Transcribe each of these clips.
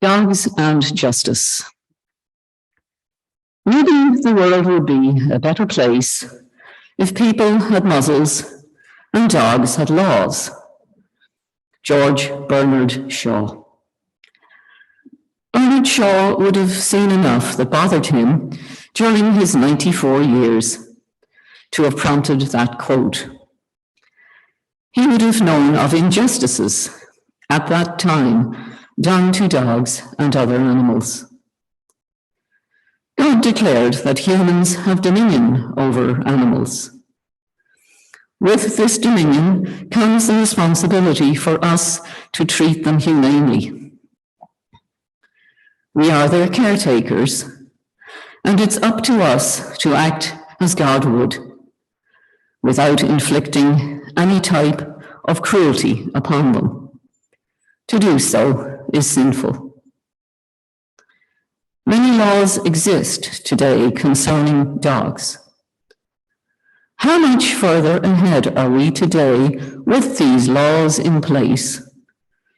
Dogs and justice. Maybe the world would be a better place if people had muzzles and dogs had laws. George Bernard Shaw. Bernard Shaw would have seen enough that bothered him during his 94 years to have prompted that quote. He would have known of injustices at that time done to dogs and other animals. God declared that humans have dominion over animals. With this dominion comes the responsibility for us to treat them humanely. We are their caretakers, and it's up to us to act as God would, without inflicting any type of cruelty upon them. To do so is sinful. Many laws exist today concerning dogs. How much further ahead are we today with these laws in place,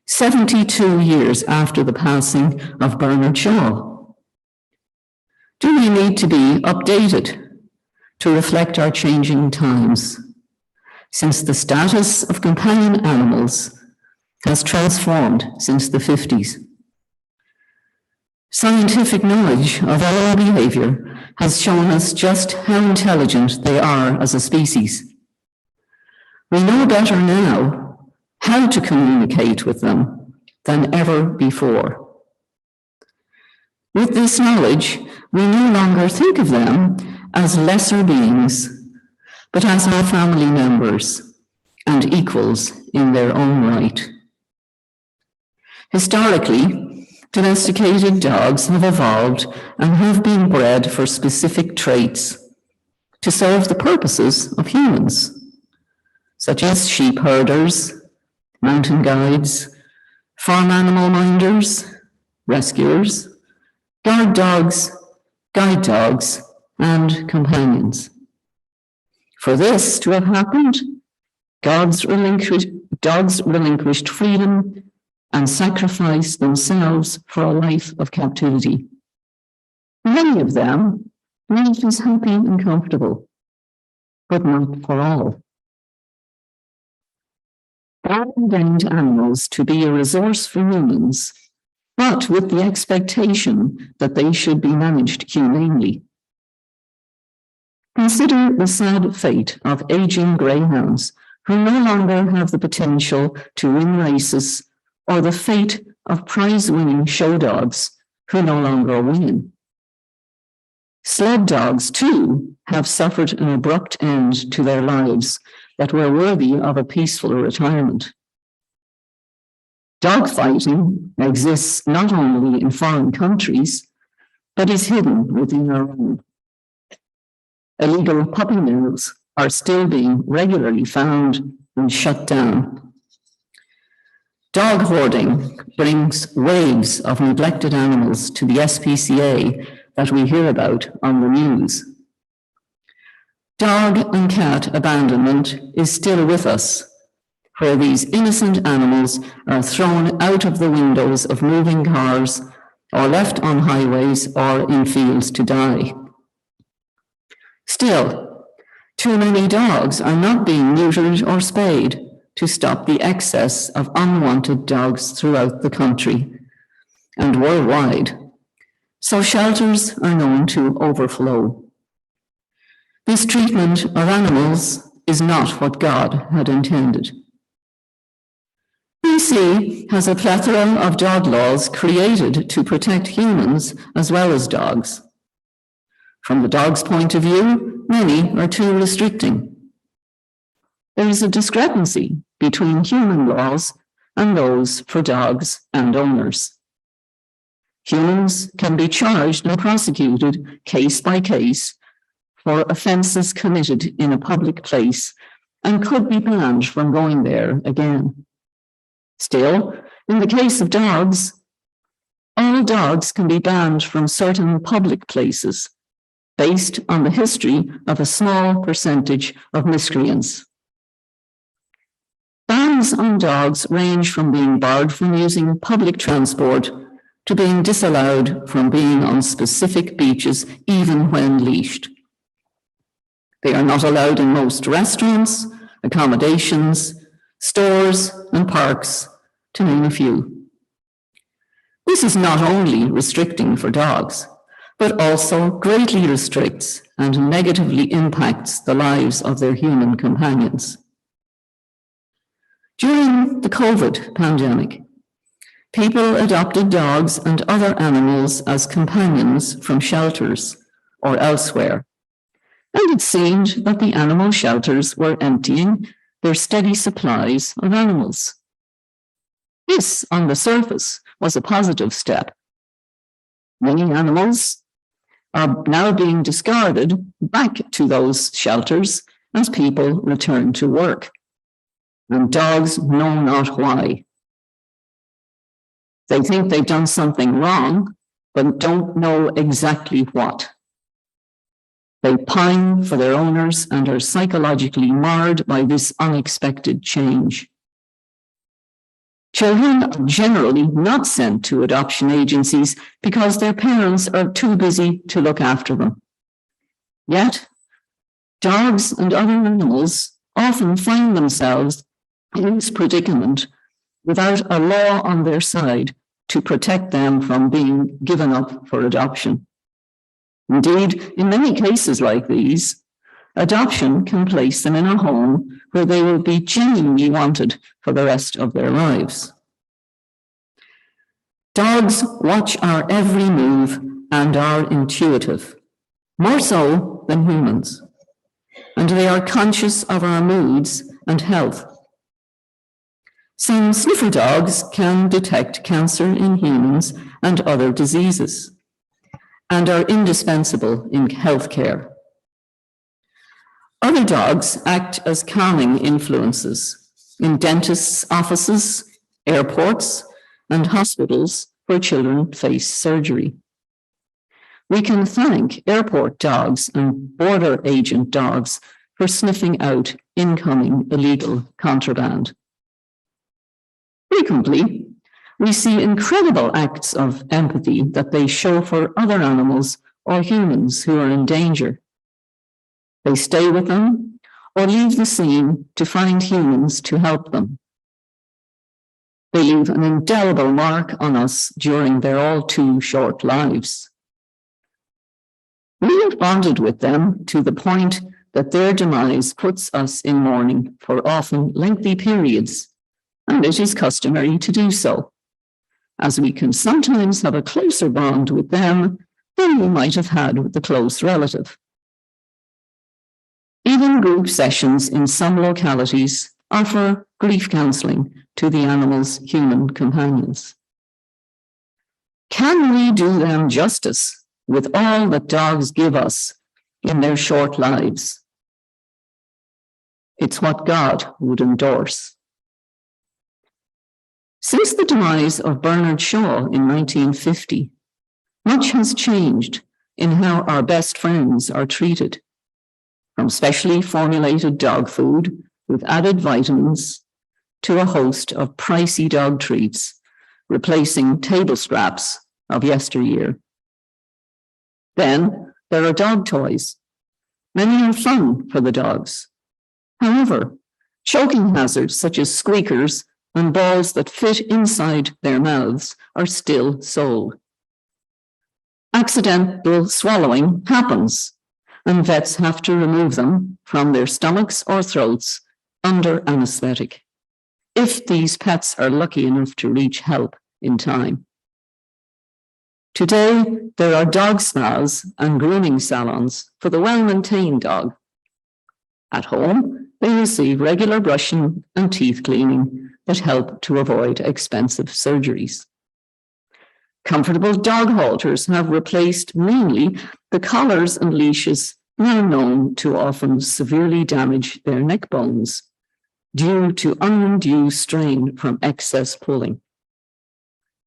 72 years after the passing of Bernard Shaw? Do we need to be updated to reflect our changing times, since the status of companion animals has transformed since the 50s? Scientific knowledge of our behavior has shown us just how intelligent they are as a species. We know better now how to communicate with them than ever before. With this knowledge, we no longer think of them as lesser beings, but as our family members and equals in their own right. Historically, domesticated dogs have evolved and have been bred for specific traits to serve the purposes of humans, such as sheep herders, mountain guides, farm animal minders, rescuers, guard dogs, guide dogs, and companions. For this to have happened, dogs relinquished freedom and sacrificed themselves for a life of captivity. Many of them, life is happy and comfortable, but not for all. God ordained animals to be a resource for humans, but with the expectation that they should be managed humanely. Consider the sad fate of aging greyhounds who no longer have the potential to win races, or the fate of prize-winning show dogs who no longer win. Sled dogs, too, have suffered an abrupt end to their lives that were worthy of a peaceful retirement. Dogfighting exists not only in foreign countries, but is hidden within our own. Illegal puppy mills are still being regularly found and shut down. Dog hoarding brings waves of neglected animals to the SPCA that we hear about on the news. Dog and cat abandonment is still with us, where these innocent animals are thrown out of the windows of moving cars or left on highways or in fields to die. Still, too many dogs are not being neutered or spayed to stop the excess of unwanted dogs throughout the country and worldwide, so shelters are known to overflow. This treatment of animals is not what God had intended. BC has a plethora of dog laws created to protect humans as well as dogs. From the dog's point of view, many are too restricting. There is a discrepancy between human laws and those for dogs and owners. Humans can be charged and prosecuted case by case for offenses committed in a public place and could be banned from going there again. Still, in the case of dogs, all dogs can be banned from certain public places based on the history of a small percentage of miscreants. Bans on dogs range from being barred from using public transport to being disallowed from being on specific beaches even when leashed. They are not allowed in most restaurants, accommodations, stores, and parks, to name a few. This is not only restricting for dogs, but also greatly restricts and negatively impacts the lives of their human companions. During the COVID pandemic, people adopted dogs and other animals as companions from shelters or elsewhere, and it seemed that the animal shelters were emptying their steady supplies of animals. This, on the surface, was a positive step. Many animals are now being discarded back to those shelters as people return to work, and dogs know not why. They think they've done something wrong, but don't know exactly what. They pine for their owners and are psychologically marred by this unexpected change. Children are generally not sent to adoption agencies because their parents are too busy to look after them. Yet, dogs and other animals often find themselves in this predicament without a law on their side to protect them from being given up for adoption. Indeed, in many cases like these, adoption can place them in a home where they will be genuinely wanted for the rest of their lives. Dogs watch our every move and are intuitive, more so than humans, and they are conscious of our moods and health. Some sniffer dogs can detect cancer in humans and other diseases, and are indispensable in healthcare. Other dogs act as calming influences in dentists' offices, airports, and hospitals where children face surgery. We can thank airport dogs and border agent dogs for sniffing out incoming illegal contraband. Frequently, we see incredible acts of empathy that they show for other animals or humans who are in danger. They stay with them or leave the scene to find humans to help them. They leave an indelible mark on us during their all too short lives. We have bonded with them to the point that their demise puts us in mourning for often lengthy periods, and it is customary to do so, as we can sometimes have a closer bond with them than we might have had with a close relative. Even group sessions in some localities offer grief counselling to the animal's human companions. Can we do them justice with all that dogs give us in their short lives? It's what God would endorse. Since the demise of Bernard Shaw in 1950, much has changed in how our best friends are treated, from specially formulated dog food with added vitamins to a host of pricey dog treats, replacing table scraps of yesteryear. Then there are dog toys. Many are fun for the dogs. However, choking hazards such as squeakers and balls that fit inside their mouths are still sold. Accidental swallowing happens, and vets have to remove them from their stomachs or throats under anesthetic, if these pets are lucky enough to reach help in time. Today, there are dog spas and grooming salons for the well-maintained dog. At home, they receive regular brushing and teeth cleaning that help to avoid expensive surgeries. Comfortable dog halters have replaced mainly the collars and leashes now known to often severely damage their neck bones due to undue strain from excess pulling.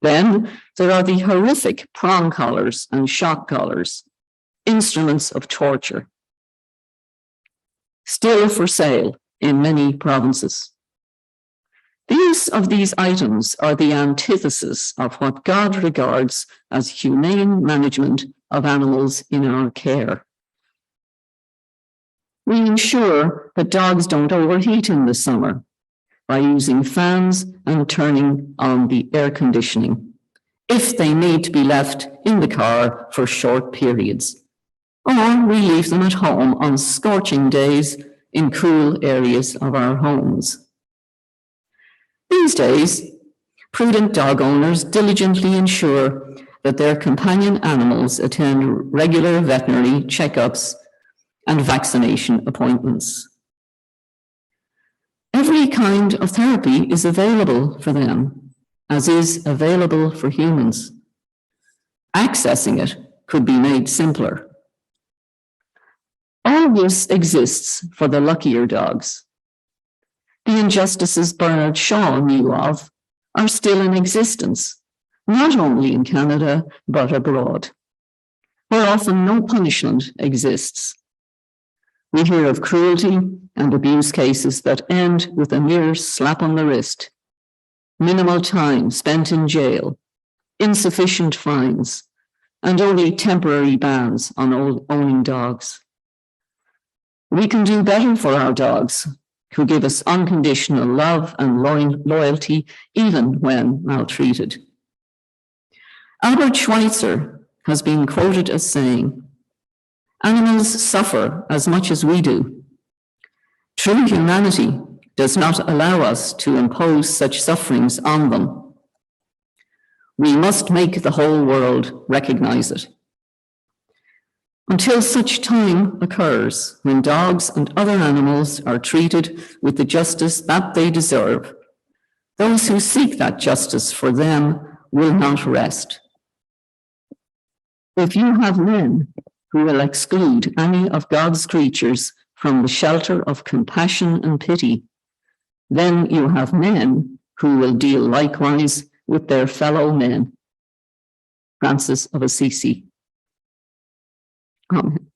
Then there are the horrific prong collars and shock collars, instruments of torture, still for sale in many provinces. The use of these items are the antithesis of what God regards as humane management of animals in our care. We ensure that dogs don't overheat in the summer by using fans and turning on the air conditioning, if they need to be left in the car for short periods. Or we leave them at home on scorching days in cool areas of our homes. These days, prudent dog owners diligently ensure that their companion animals attend regular veterinary checkups and vaccination appointments. Every kind of therapy is available for them, as is available for humans. Accessing it could be made simpler. All this exists for the luckier dogs. The injustices Bernard Shaw knew of are still in existence, not only in Canada, but abroad, where often no punishment exists. We hear of cruelty and abuse cases that end with a mere slap on the wrist, minimal time spent in jail, insufficient fines, and only temporary bans on owning dogs. We can do better for our dogs, who give us unconditional love and loyalty even when maltreated. Albert Schweitzer has been quoted as saying, "Animals suffer as much as we do. True humanity does not allow us to impose such sufferings on them. We must make the whole world recognize it." Until such time occurs when dogs and other animals are treated with the justice that they deserve, those who seek that justice for them will not rest. If you have men who will exclude any of God's creatures from the shelter of compassion and pity, then you have men who will deal likewise with their fellow men. Francis of Assisi. Amen.